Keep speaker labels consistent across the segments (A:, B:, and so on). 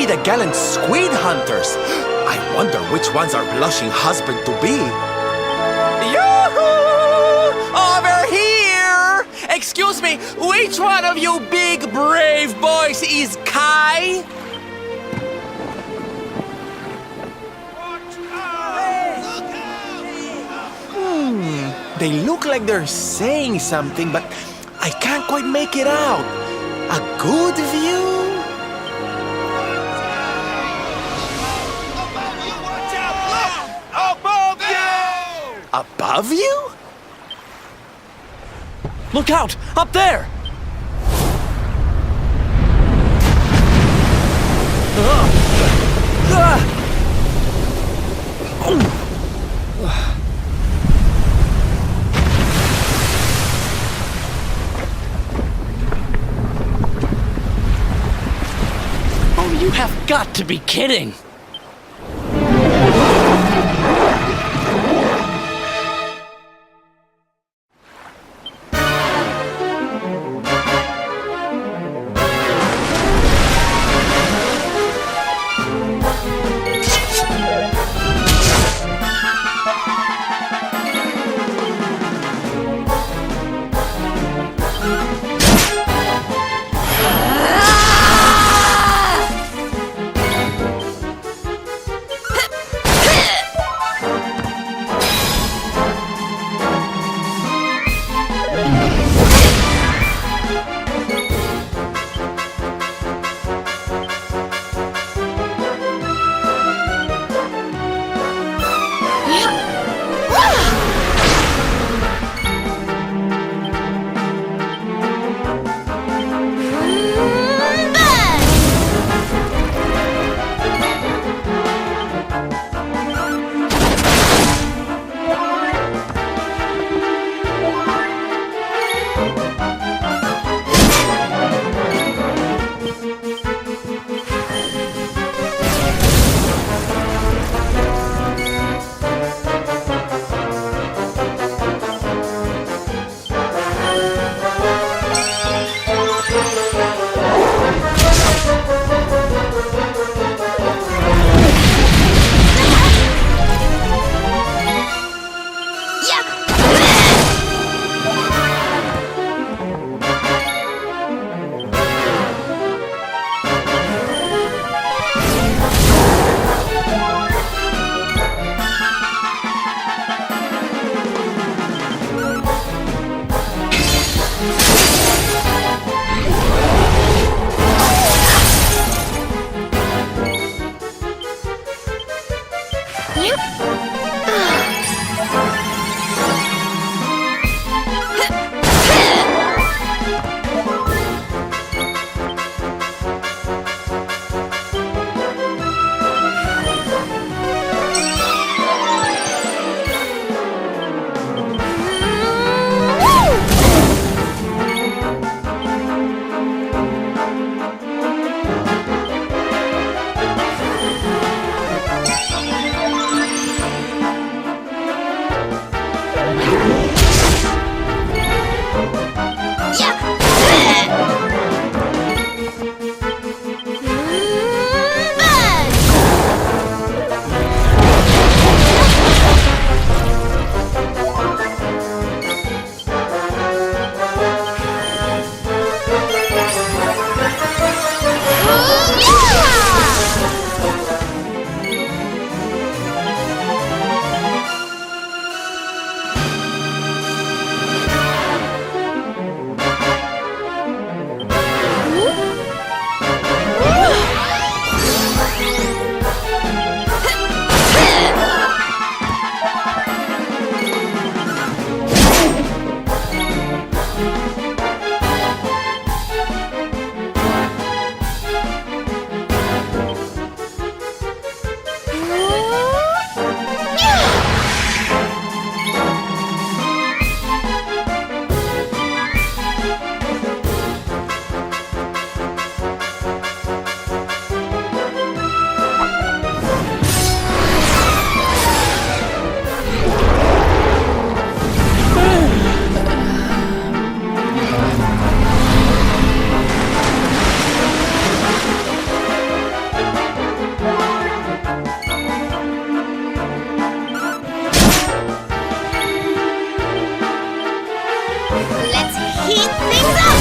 A: be the gallant squid hunters. I wonder which one's our blushing husband to be. Yoo-hoo! Over here! Excuse me, which one of you big brave boys is Kai? They look like they're saying something, but I can't quite make it out. A good view?
B: Above you!
A: Above you?
C: Look out! Up there! Oh, you have got to be kidding!
D: Let's heat things up!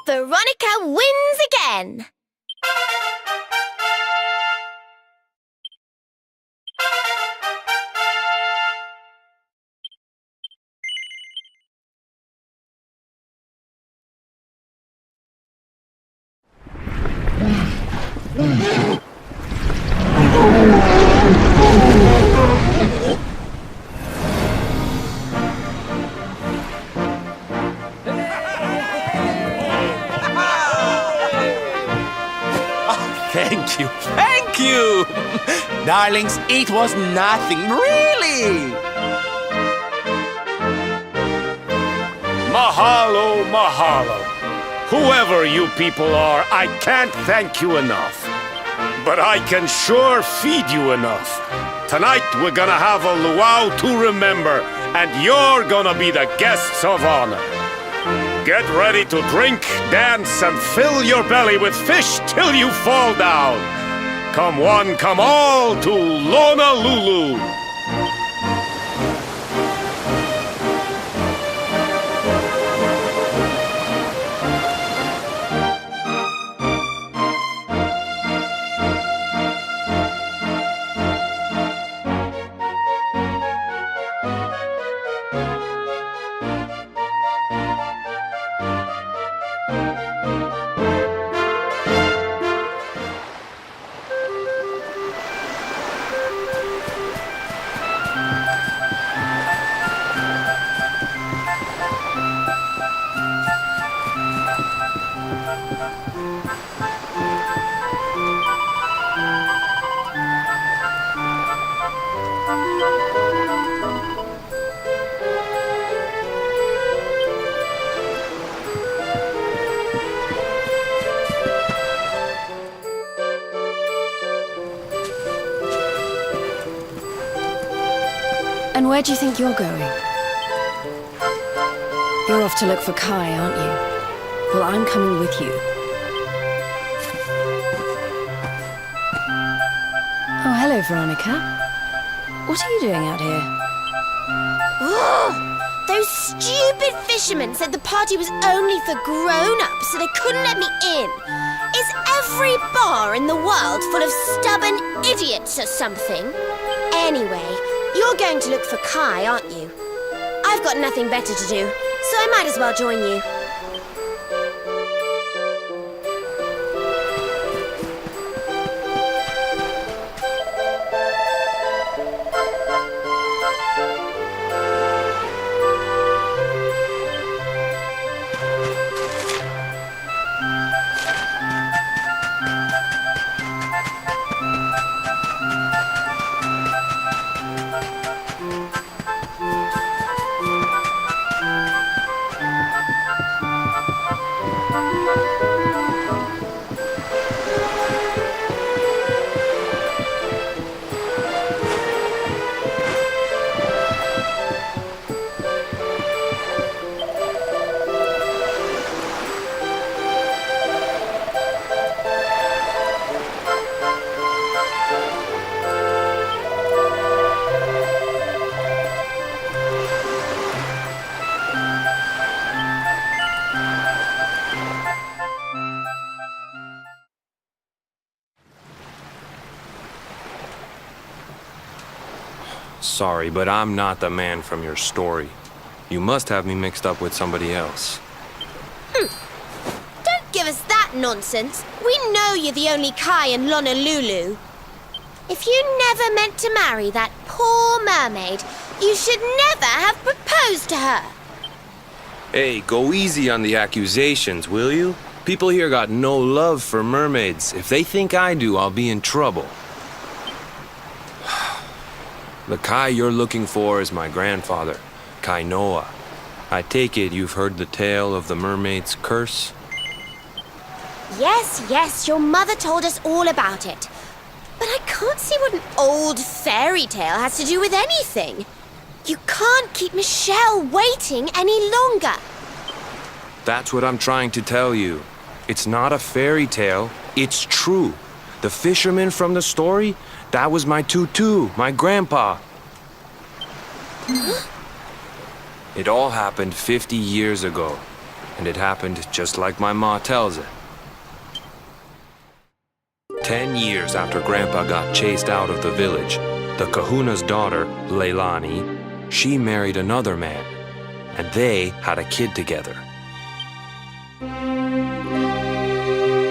D: Veronica wins again!
A: Thank you, thank you! Darlings, it was nothing, really!
B: Mahalo, mahalo. Whoever you people are, I can't thank you enough. But I can sure feed you enough. Tonight we're gonna have a luau to remember, and you're gonna be the guests of honor. Get ready to drink, dance, and fill your belly with fish till you fall down. Come one, come all to Honolulu.
E: And where do you think you're going? You're off to look for Kai, aren't you? Well, I'm coming with you. Oh, hello, Veronica. What are you doing out here?
D: Ugh! Those stupid fishermen said the party was only for grown-ups, so they couldn't let me in. Is every bar in the world full of stubborn idiots or something? Anyway, you're going to look for Kai, aren't you? I've got nothing better to do, so I might as well join you.
F: Sorry, but I'm not the man from your story. You must have me mixed up with somebody else.
D: Don't give us that nonsense. We know you're the only Kai in Honolulu. If you never meant to marry that poor mermaid, you should never have proposed to her.
F: Hey, go easy on the accusations, will you? People here got no love for mermaids. If they think I do, I'll be in trouble. The Kai you're looking for is my grandfather, Kainoa. I take it you've heard the tale of the mermaid's curse?
D: Yes, your mother told us all about it. But I can't see what an old fairy tale has to do with anything. You can't keep Michelle waiting any longer.
F: That's what I'm trying to tell you. It's not a fairy tale, it's true. The fisherman from the story, that was my tutu, my grandpa. It all happened 50 years ago, and it happened just like my ma tells it. 10 years after Grandpa got chased out of the village, the kahuna's daughter, Leilani, she married another man, and they had a kid together.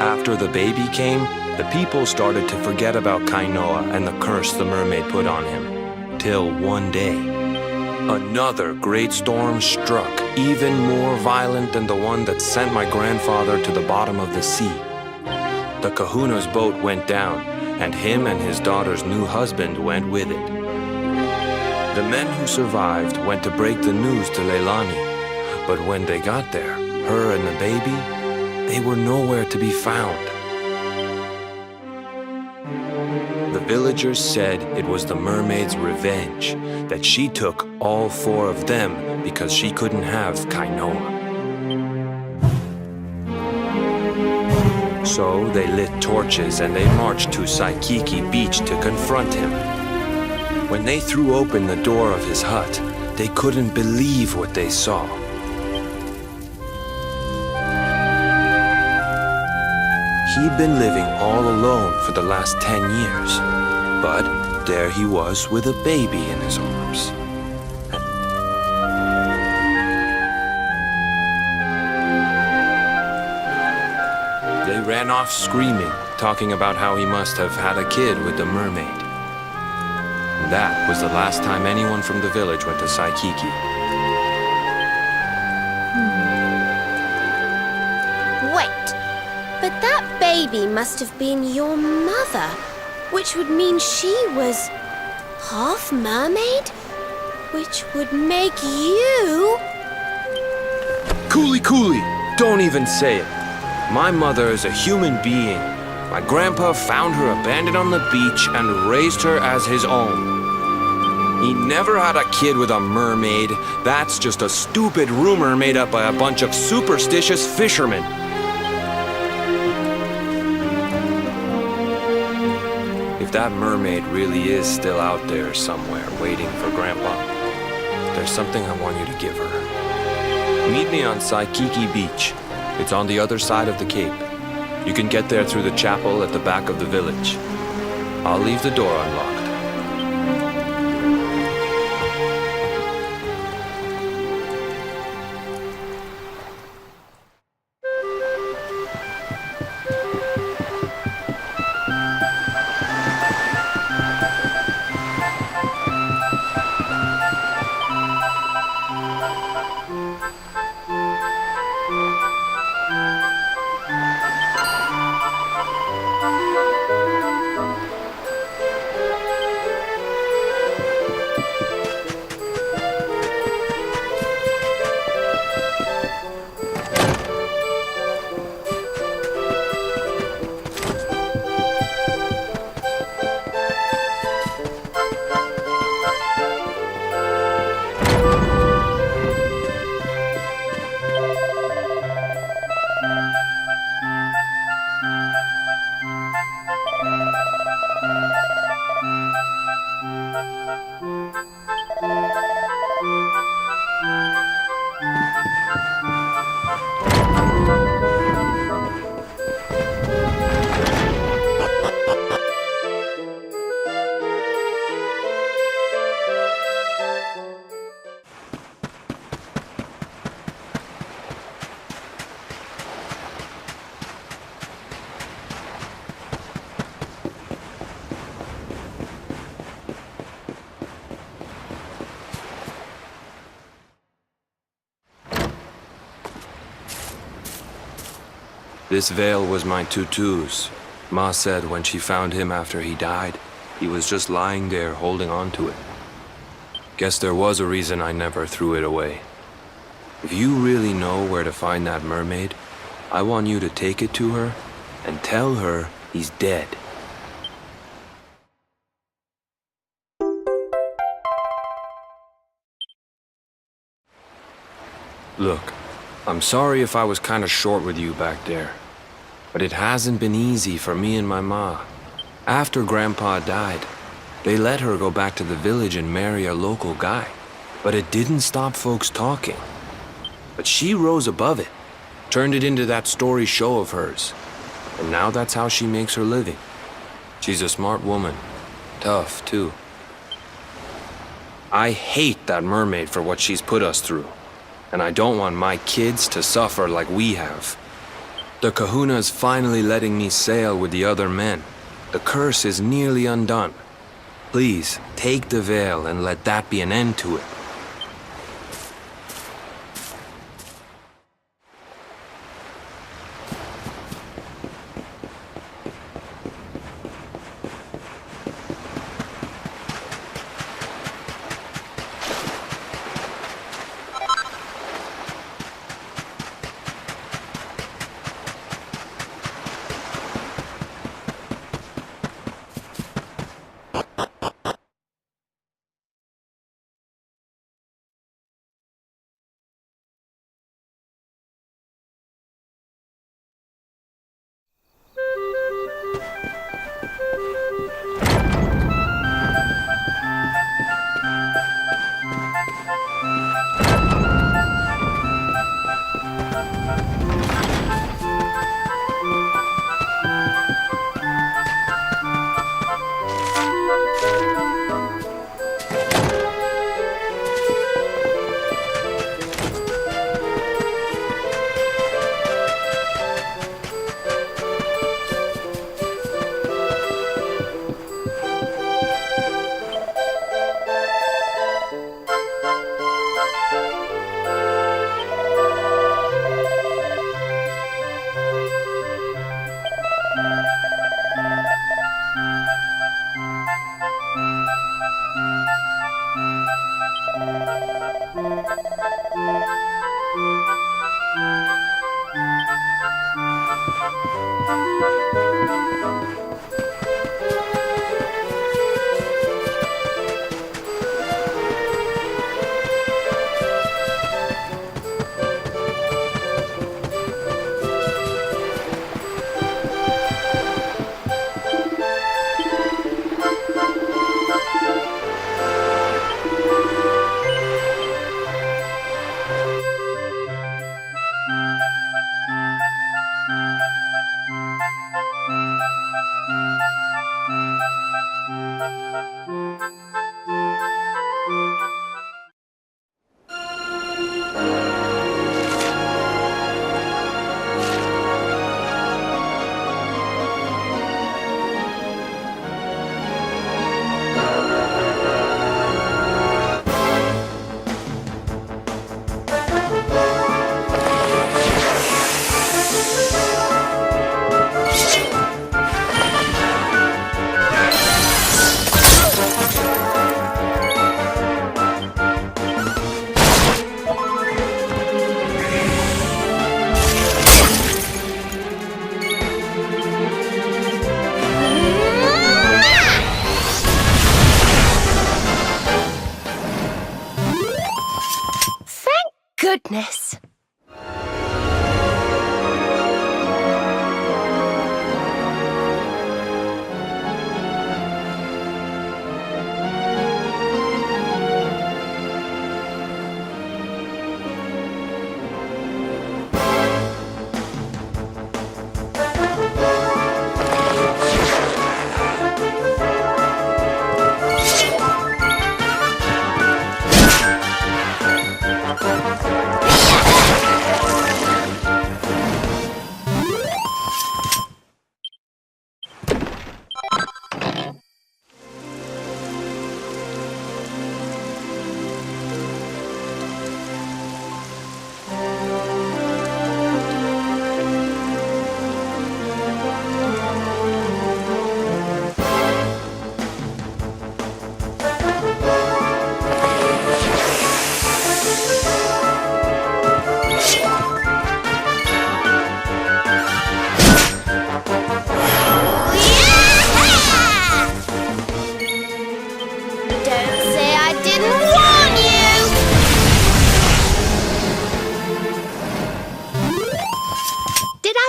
F: After the baby came, the people started to forget about Kainoa and the curse the mermaid put on him. Till one day, another great storm struck, even more violent than the one that sent my grandfather to the bottom of the sea. The kahuna's boat went down, and him and his daughter's new husband went with it. The men who survived went to break the news to Leilani, but when they got there, her and the baby, they were nowhere to be found. The villagers said it was the mermaid's revenge, that she took all 4 of them because she couldn't have Kainoa. So they lit torches and they marched to Saikiki Beach to confront him. When they threw open the door of his hut, they couldn't believe what they saw. He'd been living all alone for the last 10 years, but there he was with a baby in his arms. They ran off screaming, talking about how he must have had a kid with the mermaid. And that was the last time anyone from the village went to Saikiki.
D: Wait, but that baby must have been your mother, which would mean she was half mermaid, which would make you...
F: Coolie, don't even say it. My mother is a human being. My grandpa found her abandoned on the beach and raised her as his own. He never had a kid with a mermaid. That's just a stupid rumor made up by a bunch of superstitious fishermen. If that mermaid really is still out there somewhere waiting for Grandpa, there's something I want you to give her. Meet me on Saikiki Beach. It's on the other side of the cape. You can get there through the chapel at the back of the village. I'll leave the door unlocked. This veil was my tutu's. Ma said when she found him after he died, he was just lying there holding on to it. Guess there was a reason I never threw it away. If you really know where to find that mermaid, I want you to take it to her and tell her he's dead. Look, I'm sorry if I was kinda short with you back there. But it hasn't been easy for me and my ma. After Grandpa died, they let her go back to the village and marry a local guy. But it didn't stop folks talking. But she rose above it, turned it into that story show of hers. And now that's how she makes her living. She's a smart woman. Tough, too. I hate that mermaid for what she's put us through. And I don't want my kids to suffer like we have. The kahuna's finally letting me sail with the other men. The curse is nearly undone. Please, take the veil and let that be an end to it.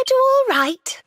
D: I do all right?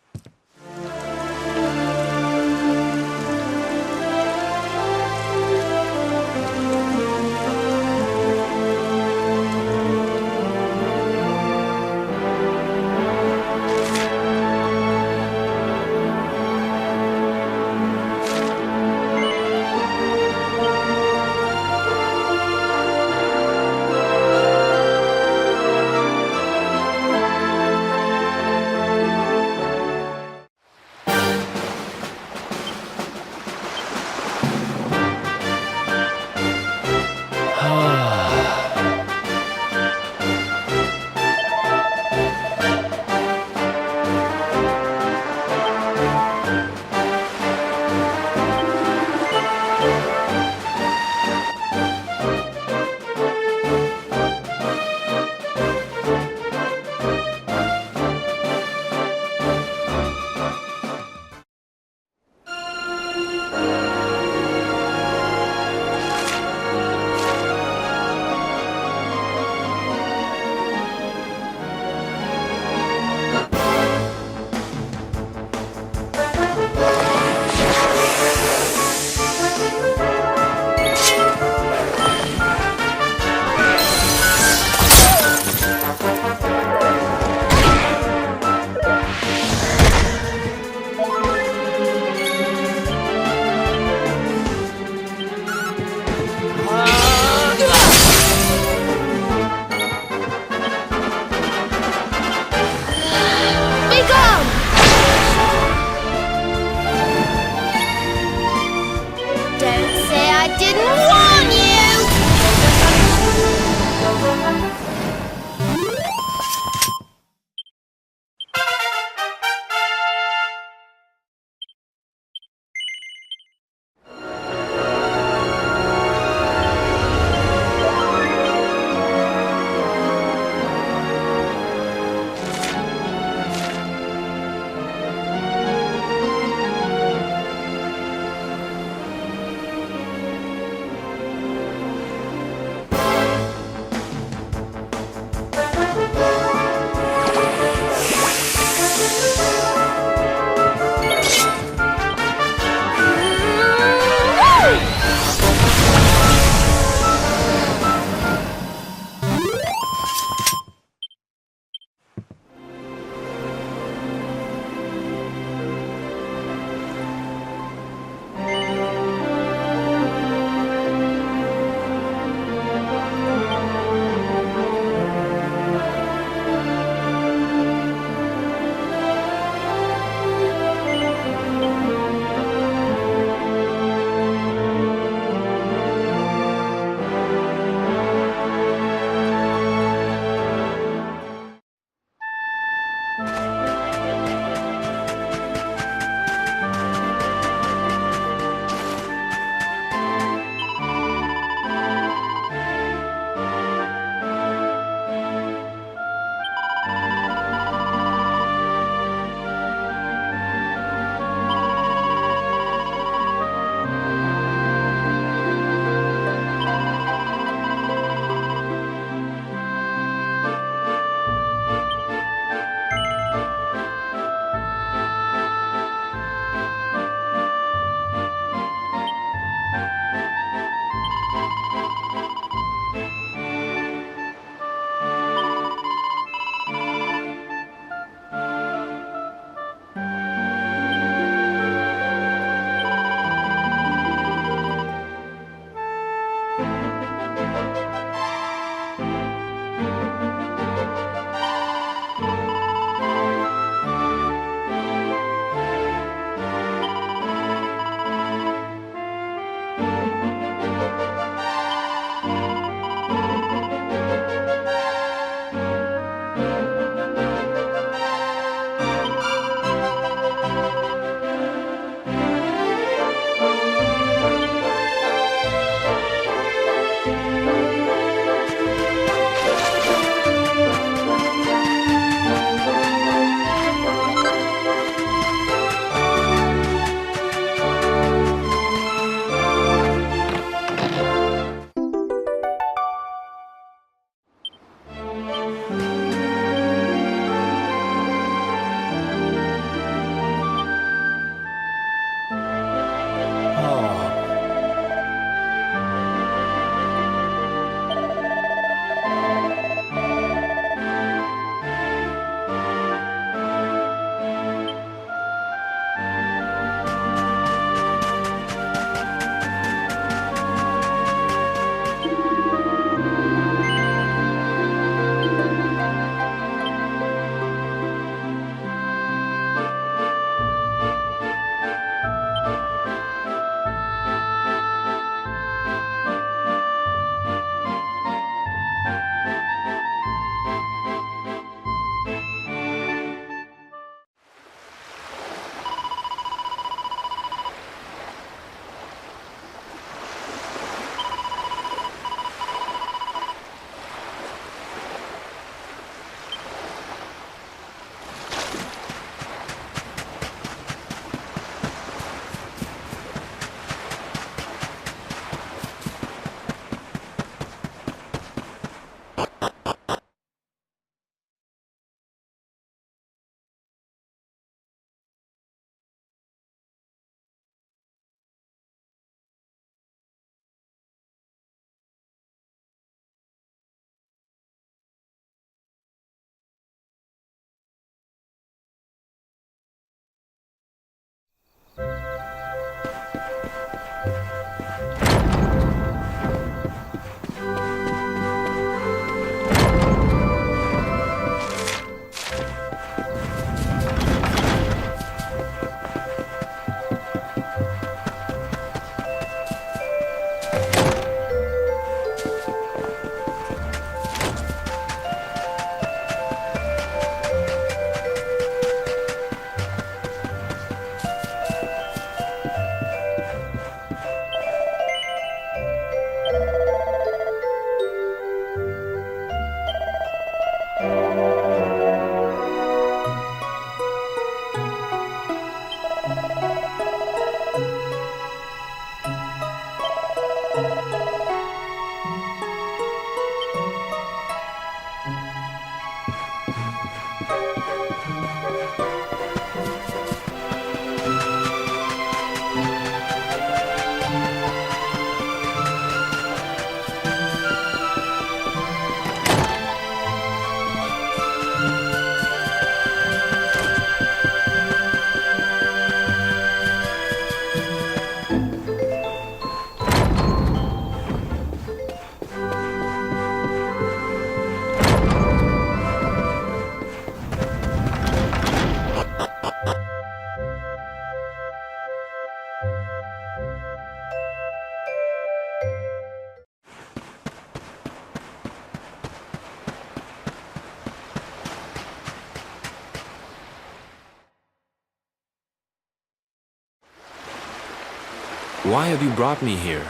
F: Why have you brought me here?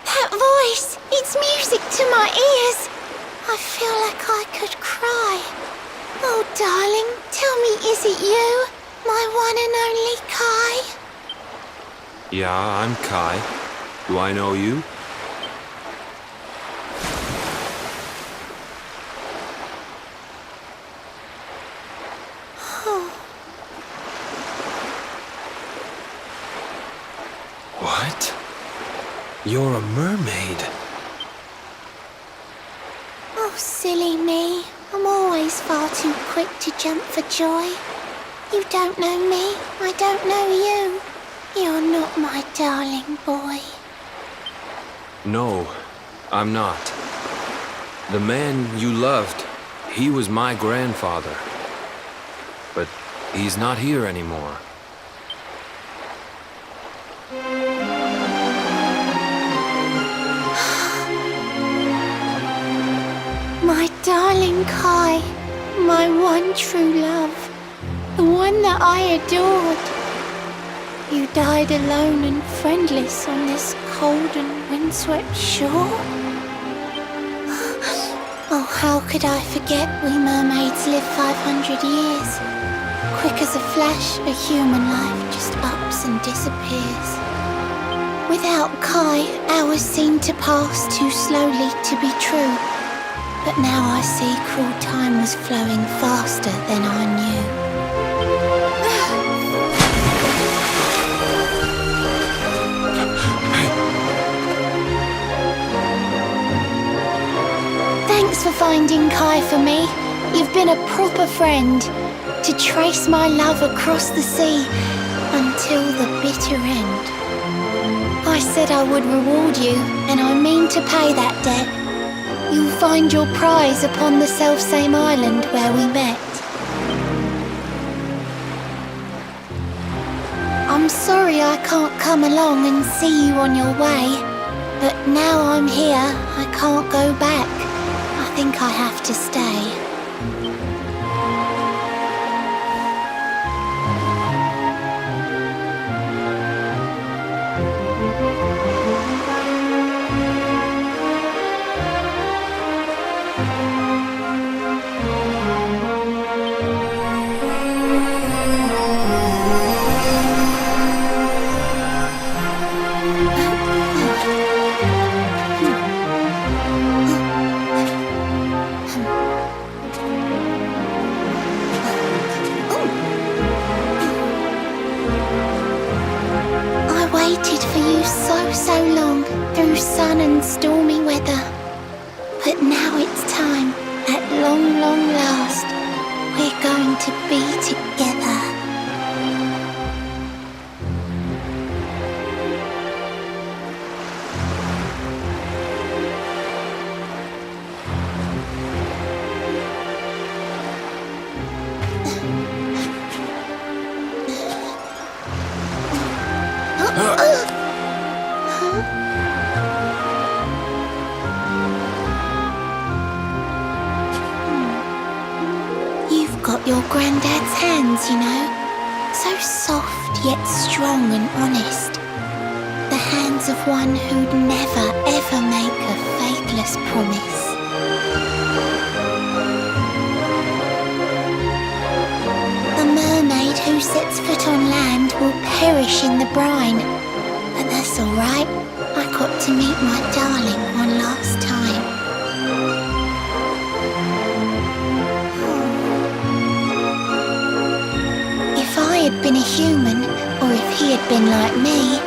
D: That voice! It's music to my ears! I feel like I could cry. Oh, darling, tell me, is it you? My one and only Kai?
F: Yeah, I'm Kai. Do I know you? What? You're a mermaid.
D: Oh, silly me. I'm always far too quick to jump for joy. You don't know me, I don't know you. You're not my darling boy.
F: No, I'm not. The man you loved, he was my grandfather. But he's not here anymore.
D: My darling Kai, my one true love, the one that I adored. You died alone and friendless on this cold and windswept shore. Oh, how could I forget we mermaids live 500 years? Quick as a flash, a human life just ups and disappears. Without Kai, hours seem to pass too slowly to be true. But now I see cruel time was flowing faster than I knew. Thanks for finding Kai for me. You've been a proper friend. To trace my love across the sea until the bitter end. I said I would reward you, and I mean to pay that debt. You'll find your prize upon the selfsame island where we met. I'm sorry I can't come along and see you on your way, but now I'm here, I can't go back. I think I have to stay. So long through sun and stormy weather, but now it's time, at long, long last, we're going to be together. Your granddad's hands, you know, so soft yet strong and honest. The hands of one who'd never ever make a faithless promise. The mermaid who sets foot on land will perish in the brine, but that's alright, I got to meet my darling one last time. If I had been a human, or if he had been like me,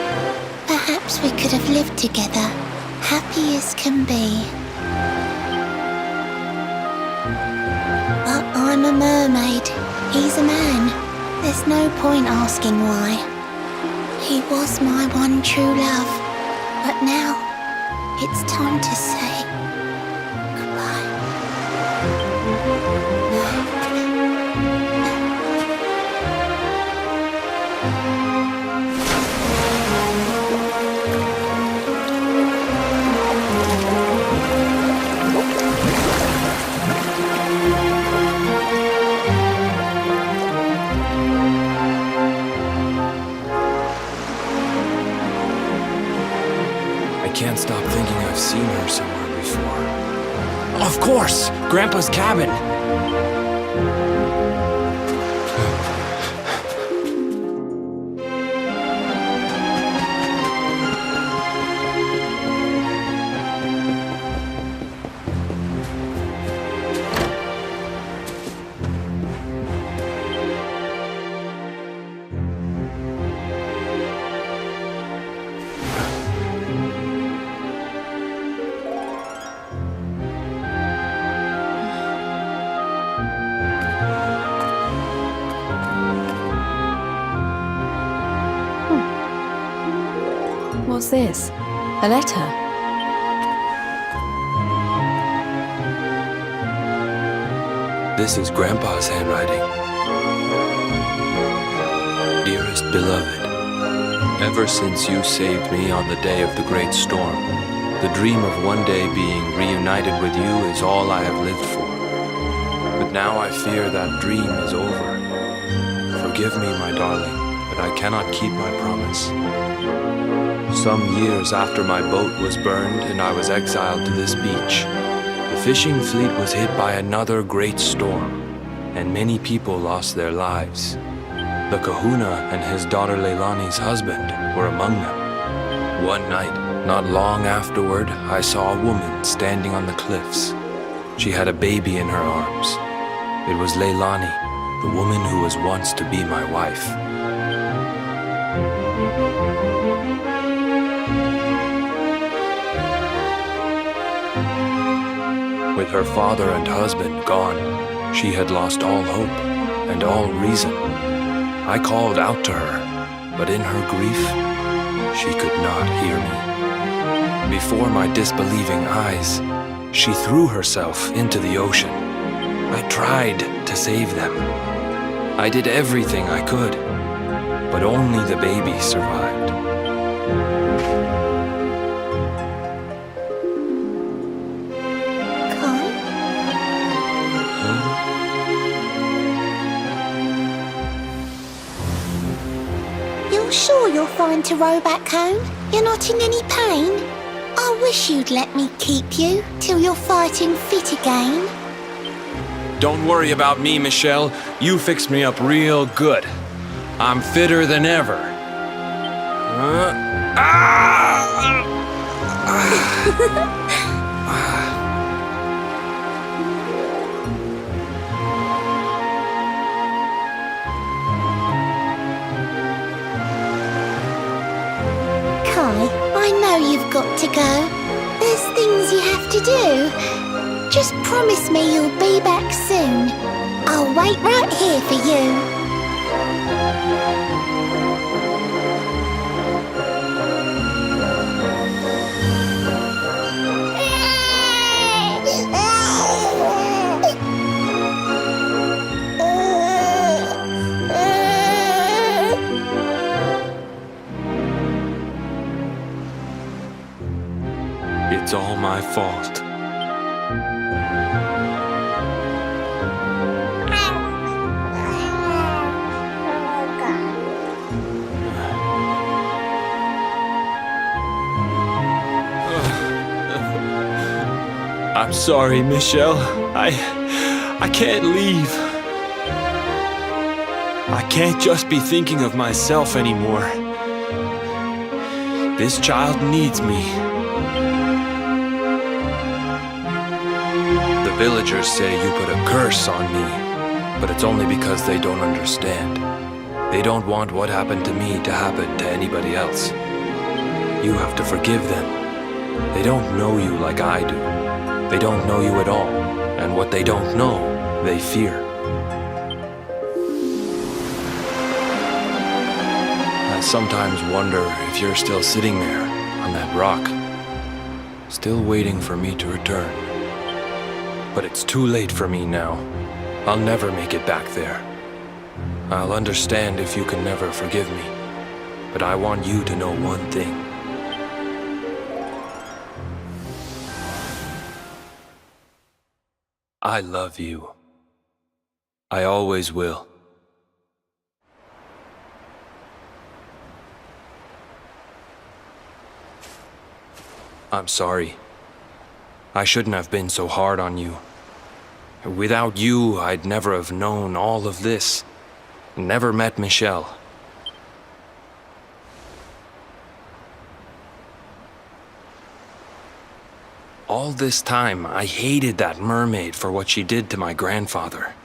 D: perhaps we could have lived together, happy as can be. But I'm a mermaid, he's a man, there's no point asking why. He was my one true love, but now it's time to say goodbye.
F: seen her somewhere before.
C: Of course! Grandpa's cabin!
E: What's this? A letter?
F: This is Grandpa's handwriting. Dearest beloved, ever since you saved me on the day of the great storm, the dream of one day being reunited with you is all I have lived for. But now I fear that dream is over. Forgive me, my darling, but I cannot keep my promise. Some years after my boat was burned and I was exiled to this beach, the fishing fleet was hit by another great storm, and many people lost their lives. The kahuna and his daughter Leilani's husband were among them. One night, not long afterward, I saw a woman standing on the cliffs. She had a baby in her arms. It was Leilani, the woman who was once to be my wife. With her father and husband gone, she had lost all hope and all reason. I called out to her, but in her grief, she could not hear me. Before my disbelieving eyes, she threw herself into the ocean. I tried to save them. I did everything I could, but only the baby survived.
G: You're sure you're fine to row back home? You're not in any pain? I wish you'd let me keep you till you're fighting fit again.
F: Don't worry about me, Michelle. You fixed me up real good. I'm fitter than ever.
G: I know you've got to go. There's things you have to do. Just promise me you'll be back soon. I'll wait right here for you.
F: It's all my fault. I'm sorry, Michelle. I can't leave. I can't just be thinking of myself anymore. This child needs me. The villagers say you put a curse on me, but it's only because they don't understand. They don't want what happened to me to happen to anybody else. You have to forgive them. They don't know you like I do. They don't know you at all, and what they don't know, they fear. I sometimes wonder if you're still sitting there, on that rock, still waiting for me to return. But it's too late for me now. I'll never make it back there. I'll understand if you can never forgive me, but I want you to know one thing. I love you. I always will. I'm sorry. I shouldn't have been so hard on you. Without you, I'd never have known all of this. Never met Michelle. All this time, I hated that mermaid for what she did to my grandfather.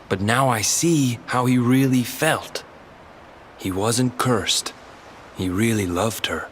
F: But now I see how he really felt. He wasn't cursed. He really loved her.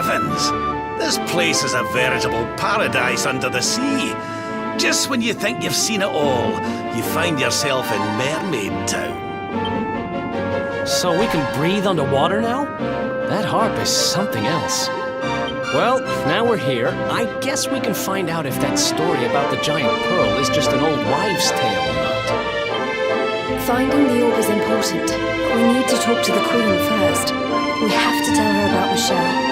H: heavens. This place is a veritable paradise under the sea. Just when you think you've seen it all, you find yourself in Mermaid Town.
C: So we can breathe underwater now? That harp is something else. Well, now we're here, I guess we can find out if that story about the giant pearl is just an old wives' tale or not.
E: Finding the orb is important, but we need to talk to the Queen first. We have to tell her about Michelle.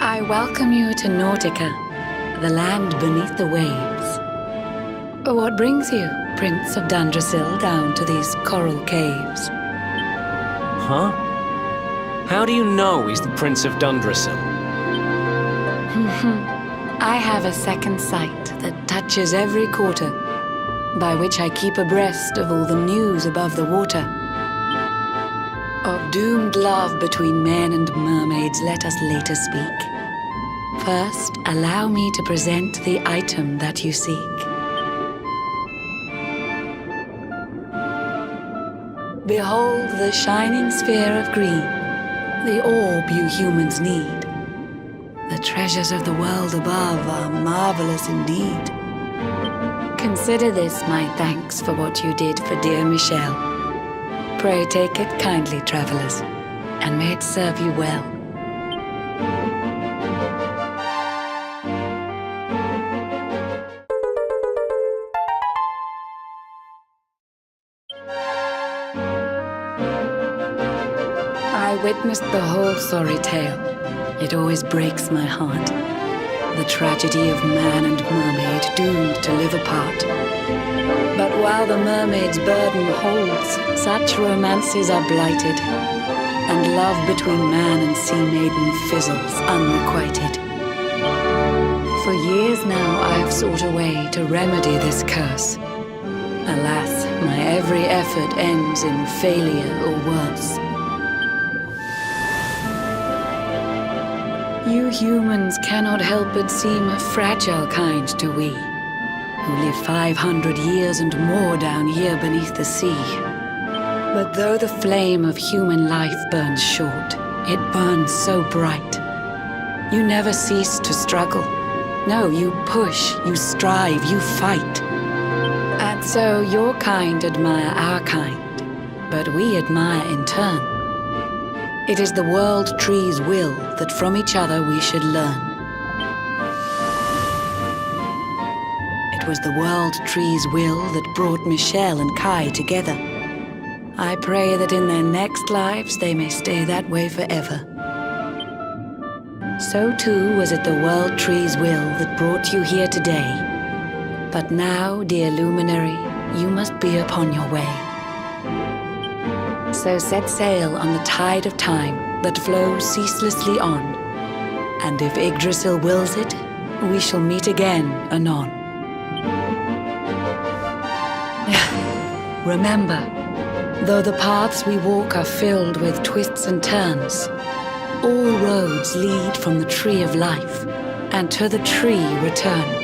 E: I welcome you to Nautica, the land beneath the waves. What brings you, Prince of Dandrasil, down to these coral caves?
C: Huh? How do you know he's the Prince of Dundrasil?
E: I have a second sight that touches every quarter, by which I keep abreast of all the news above the water. Of doomed love between men and mermaids, let us later speak. First, allow me to present the item that you seek. Behold the shining sphere of green, the orb you humans need. The treasures of the world above are marvelous indeed. Consider this my thanks for what you did for dear Michelle. Pray take it kindly, travelers, and may it serve you well. I witnessed the whole sorry tale. It always breaks my heart. The tragedy of man and mermaid doomed to live apart. But while the mermaid's burden holds, such romances are blighted, and love between man and sea maiden fizzles unrequited. For years now I've sought a way to remedy this curse. Alas, my every effort ends in failure or worse. You humans cannot help but seem a fragile kind to we, who live 500 years and more down here beneath the sea. But though the flame of human life burns short, it burns so bright. You never cease to struggle. No, you push, you strive, you fight. And so your kind admire our kind, but we admire in turn. It is the world tree's will that from each other we should learn. it was the World Tree's will that brought Michelle and Kai together. I pray that in their next lives they may stay that way forever. So too was it the World Tree's will that brought you here today. But now, dear Luminary, you must be upon your way. So set sail on the tide of time that flows ceaselessly on. And if Yggdrasil wills it, we shall meet again anon. Remember, though the paths we walk are filled with twists and turns, all roads lead from the tree of life, and to the tree return.